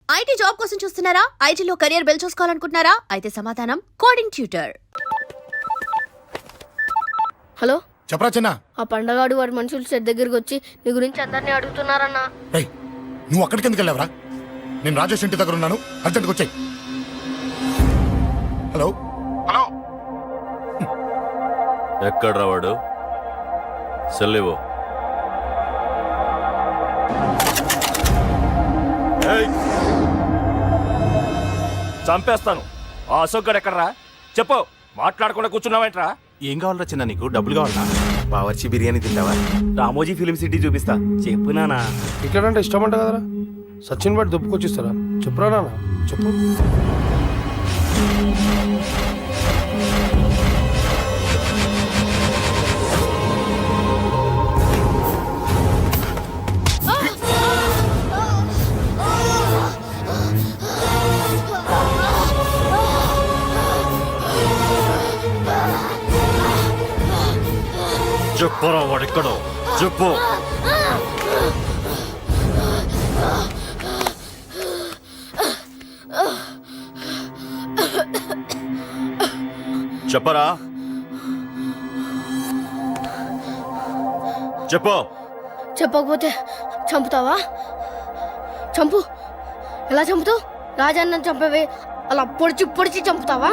IT job కోసం చూస్తున్నారా? ఐటీలో కెరియర్ బిల్డ్ చూసుకోవాలనుకుంటున్నారా? అయితే సమాధానం కోడింగ్ ట్యూటర్. హలో చెప్పరా చిన్న. ఆ పండగాడు వాడి మనుషులు సెట్ దగ్గరికి వచ్చి నీ గురించి అందరినీ అడుగుతున్నారన్నా. రేయ్, నువ్వు అక్కడికి ఎందుకు వెళ్ళావరా? నేను రాజేష్ ఇంటి దగ్గర ఉన్నాను, అర్జెంట్గా వచ్చాయి. హలో హలో, ఎక్కడ్రా వాడు? సెల్లివో. చంపేస్తాను. ఆ అశోక్ గడు ఎక్కడ్రా? చెప్పు. మాట్లాడకుండా కూర్చున్నావేంట్రా? ఏం కావాలరా చిన్న? నీకు డబ్బులు కావాలా? బావర్చి బిర్యానీ తింటావా? రామోజీ ఫిలిం సిటీ చూపిస్తా. చెప్పు నానా. ఇక్కడంటే ఇష్టం అంట కదరా. సచిన్ బట్టి దుప్పుకొచ్చిస్తారా? చెప్పురా నాన్న, చెప్పు. చెప్పరా వాడెక్కడో చెప్పు. చెప్పరా, చెప్పు. చెప్పకపోతే చంపుతావా? చంపు. ఎలా చంపుతావు? రాజాన్న చంపవే అలా పొడిచి పొడిచి చంపుతావా?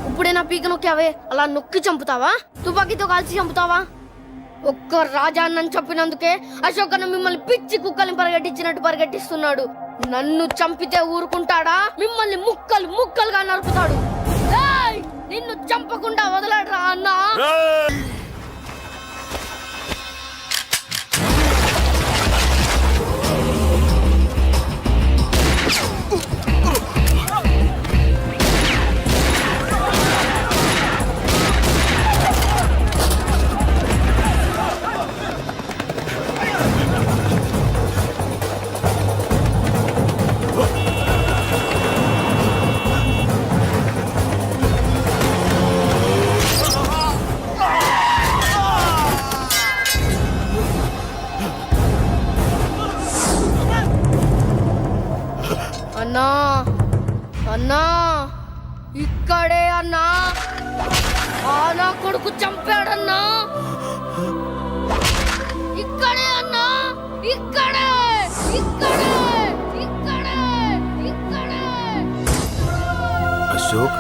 ఇప్పుడే నా పీక నొక్కావే అలా నొక్కి చంపుతావా? తుపాకీతో కాల్చి చంపుతావా? ఒక్క రాజాన్నని చంపినందుకే అశోక్ అన్న మిమ్మల్ని పిచ్చి కుక్కల్ని పరిగెట్టించినట్టు పరిగెట్టిస్తున్నాడు. నన్ను చంపితే ఊరుకుంటాడా? మిమ్మల్ని ముక్కలు ముక్కలుగా నరుకుతాడు. ఏయ్! నిన్ను చంపకుండా వదలడరా అన్నా. అన్నా అన్నా, ఇక్కడే అన్నా. నా కొడుకు చంపాడన్నా. ఇక్కడే అన్నా, ఇక్కడే ఇక్కడే ఇక్కడే ఇక్కడే. అశోక్,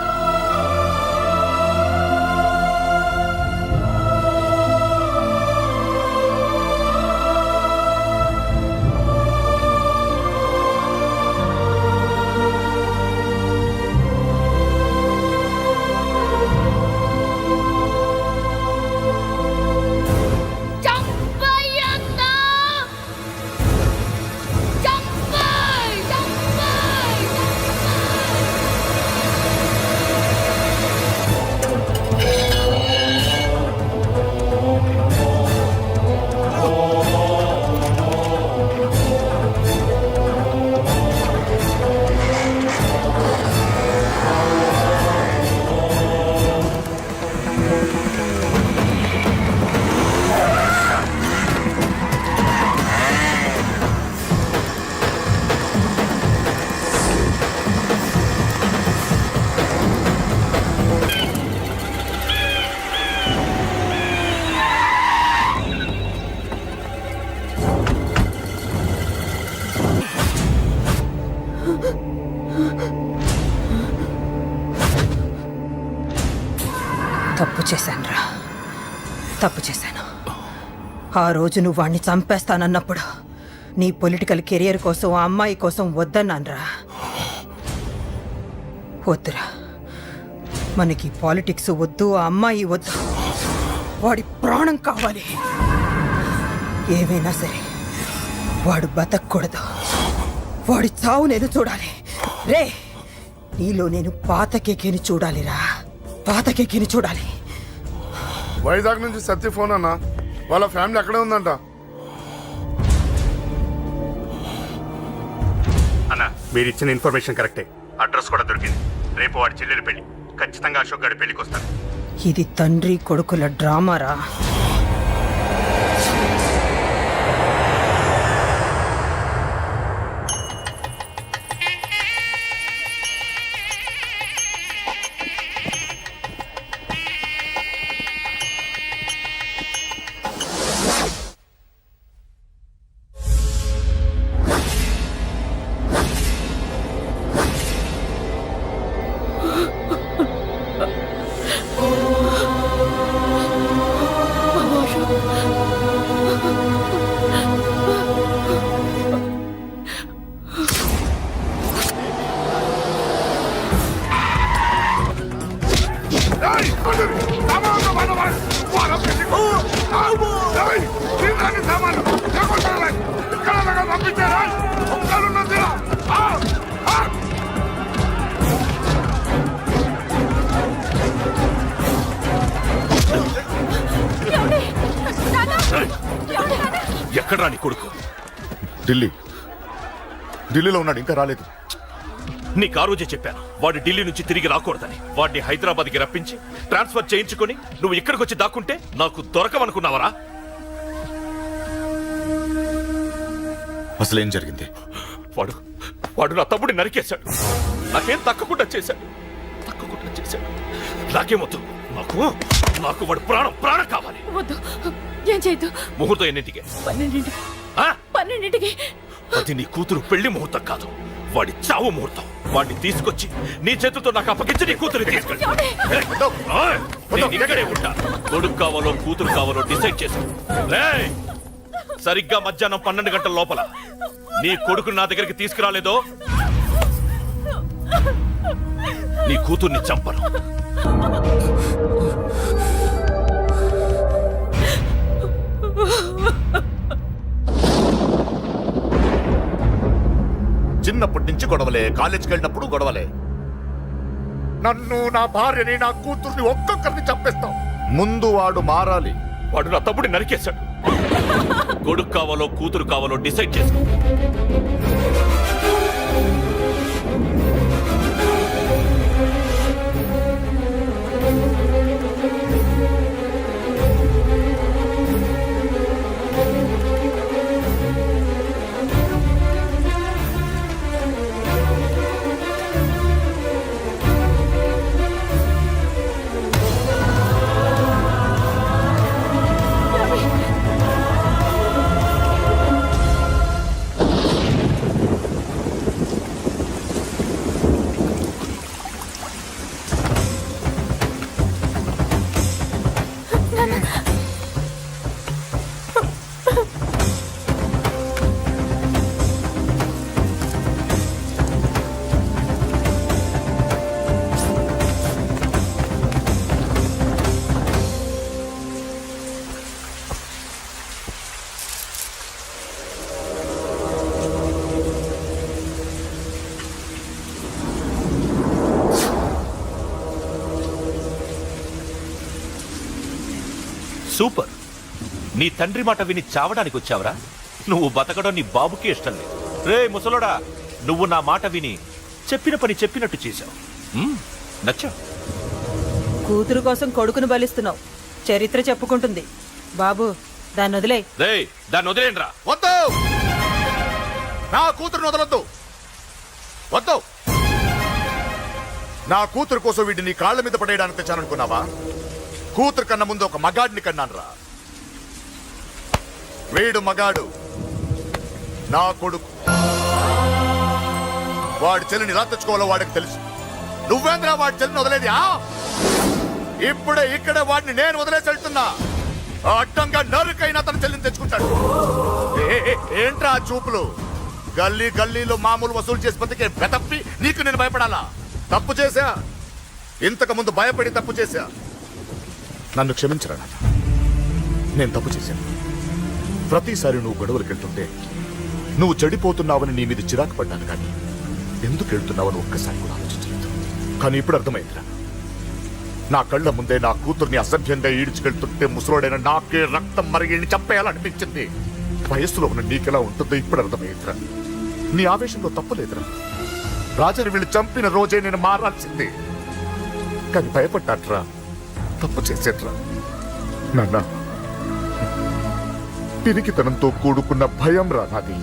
తప్పు చేశానురా, తప్పు చేశాను. ఆ రోజు నువ్వు వాణ్ణి చంపేస్తానన్నప్పుడు నీ పొలిటికల్ కెరియర్ కోసం ఆ అమ్మాయి కోసం వద్దన్నానురా. వద్దురా, మనకి పాలిటిక్స్ వద్దు, ఆ అమ్మాయి వద్దు. వాడి ప్రాణం కావాలి. ఏమైనా సరే వాడు బతకూడదు. వాడి చావు నేను చూడాలి. రే, నీలో నేను పాత కేకేని చూడాలిరా, పాత కేకేని చూడాలి. వైజాగ్ నుంచి సత్య ఫోన్ అన్న. వాళ్ళ ఫ్యామిలీ అక్కడే ఉందంట. అన్న మీరు ఇచ్చిన ఇన్ఫర్మేషన్ కరెక్టే. అడ్రస్ కూడా దొరికింది. రేపు వాడి చెల్లెలి పెళ్లి. ఖచ్చితంగా అశోక్ గారి పెళ్లికి వస్తాను. ఇది తండ్రి కొడుకుల డ్రామారా. ఎక్కడ్రా నీ కొడుకు? ఢిల్లీలో ఉన్నాడు, ఇంకా రాలేదు. నీకు ఆ రోజే చెప్పాను వాడు ఢిల్లీ నుంచి తిరిగి రాకూడదని. వాడిని హైదరాబాద్కి రప్పించి ట్రాన్స్ఫర్ చేయించుకొని నువ్వు ఇక్కడికి వచ్చి దాక్కుంటే నాకు దొరకవనుకున్నావరా? అసలేం జరిగింది? వాడు నా తమ్ముడిని నరికేశాడు. నాకేం తక్కకుండా చేశాడు. నాకేమొద్దు. నాకు వాడు ప్రాణం కావాలి. వద్దు, ఏం చేయొద్దు. ముహూర్తం ఎన్నింటికి? 12ంటికి. అది నీ కూతురు పెళ్లి ముహూర్తం కాదు, వాడి చావు ముహూర్తం. వాడిని తీసుకొచ్చి నీ చేతులతో నాకు అప్పగించి నీ కూతురు తీసుకెళ్ళి. నేను ఇక్కడే ఉంటా. కొడుకు కావాలో కూతురు కావాలో డిసైడ్ చేశాను. సరిగ్గా మధ్యాహ్నం 12 గంటల లోపల నీ కొడుకుని నా దగ్గరికి తీసుకురాలేదో నీ కూతుర్ని చంపను. చిన్నప్పటి నుంచి గొడవలే, కాలేజీకి వెళ్ళినప్పుడు గొడవలే. నన్ను, నా భార్యని, నా కూతుర్ని ఒక్కొక్కరిని చంపేస్తాం. ముందు వాడు మారాలి. వాడు నా తమ్ముడిని నరికేశాడు. కొడుకు కావాలో కూతురు కావాలో డిసైడ్ చేసుకో. సూపర్. నీ తండ్రి మాట విని చావడానికి వచ్చావరా? నువ్వు బతకడం నీ బాబుకి ఇష్టం లేదు. రే ముసలోడా, నువ్వు నా మాట విని చెప్పిన పని చెప్పినట్టు చేశావు. నచ్చా. కూతురు కోసం కొడుకును బలిస్తున్నావు. చరిత్ర చెప్పుకుంటుంది. బాబు, దాన్ని వదిలే. రే దాన్ని వదిలేండ్రా. వద్దు, నా కూతురుని వదలొద్దు. వద్దు. నా కూతురు కోసం వీటిని కాళ్ళ మీద పడేయడానికి తెచ్చాననుకున్నావా? కూతురు కన్నా ముందు ఒక మగాడిని కన్నానురా. వీడు మగాడు, నా కొడుకు. వాడి చెల్లిని ఎలా తెచ్చుకోవాలో వాడికి తెలుసు. నువ్వేంద్రా వాడి చెల్లిని వదిలేది? ఇప్పుడే ఇక్కడే వాడిని నేను వదిలేసి వెళ్తున్నా. అడ్డంగా నరుకైనా తన చెల్లిని తెచ్చుకుంటాడు. ఏంట్రా చూపులు? గల్లీ గల్లీలో మామూలు వసూలు చేసి బతికే బెతప్పి నీకు నేను భయపడాలా? తప్పు చేశా, ఇంతకు ముందు భయపడి తప్పు చేశా. నన్ను క్షమించరా నాన్న, నేను తప్పు చేశాను. ప్రతిసారి నువ్వు గొడవలకు వెళ్తుంటే నువ్వు చెడిపోతున్నావని నీ మీద చిరాకు పడ్డాను, కానీ ఎందుకు వెళ్తున్నావని ఒక్కసారి కూడా ఆలోచించలేదు. కానీ ఇప్పుడు అర్థమైందిరా. నా కళ్ళ ముందే నా కూతుర్ని అసభ్యంగా ఈడ్చుకెళ్తుంటే ముసలోడైన నాకే రక్తం మరిగిని చంపేయాలనిపించింది. వయస్సులో ఉన్న నీకెలా ఉంటుందో ఇప్పుడు అర్థమైందిరా. నీ ఆవేశంలో తప్పలేదురా. రాజాని వీళ్ళు చంపిన రోజే నేను మారాల్సిందే, కానీ భయపడ్డాట్రా. తప్పు చేసేట్రా నాన్న. పిరికితనంతో కూడుకున్న భయం రా నాది,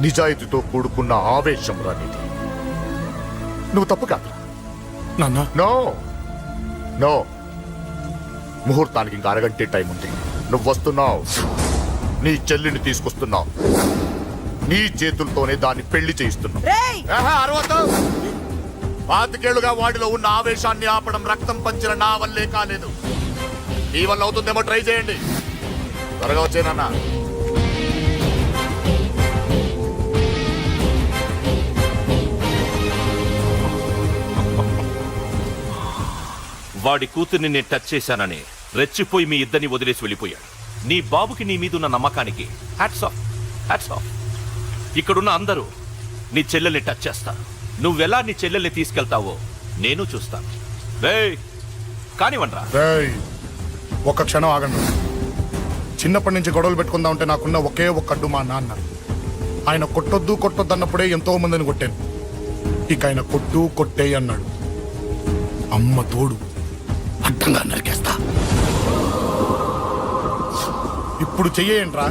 నిజాయితీతో కూడుకున్న ఆవేశం రా నీది. నువ్వు తప్పు కాదు నాన్న. నో నో, ముహూర్తానికి ఇంకా అరగంటే టైం ఉంది. నువ్వు వస్తున్నావు, నీ చెల్లిని తీసుకొస్తున్నావు. నీ చేతులతోనే దాన్ని పెళ్లి చేయిస్తున్నావు. పాతికేళ్లుగా వాడిలో ఉన్న ఆవేశాన్ని ఆపడం రక్తం పంచిన నా వల్లే కాలేదు. నీ వల్ల అవుతుందేమో ట్రై చేయండి. త్వరగా వచ్చేనన్నా. వాడి కూతుర్ని నేను టచ్ చేశానని రెచ్చిపోయి మీ ఇద్దరిని వదిలేసి వెళ్ళిపోయాడు. నీ బాబుకి నీ మీదున్న నమ్మకానికి హ్యాట్స్ ఆఫ్, హ్యాట్స్ ఆఫ్. ఇక్కడున్న అందరూ నీ చెల్లెల్ని టచ్ చేస్తారు. నువ్వెలా నీ చెల్లెల్ని తీసుకెళ్తావో నేను చూస్తాను. రేయ్ కానివ్వండ్రా. రేయ్, ఒక్క క్షణం ఆగండి. చిన్నప్పటి నుంచి గొడవలు పెట్టుకుందాం అంటే నాకున్న ఒకే ఒక్క అడ్డు మా నాన్న. ఆయన కొట్టొద్దు కొట్టొద్దు అన్నప్పుడే ఎంతో మందిని కొట్టాను. ఇక ఆయన కొట్టు కొట్టే అన్నాడు. అమ్మ తోడు అడ్డంగా నరికేస్తా. ఇప్పుడు చెయ్యేయంట్రా.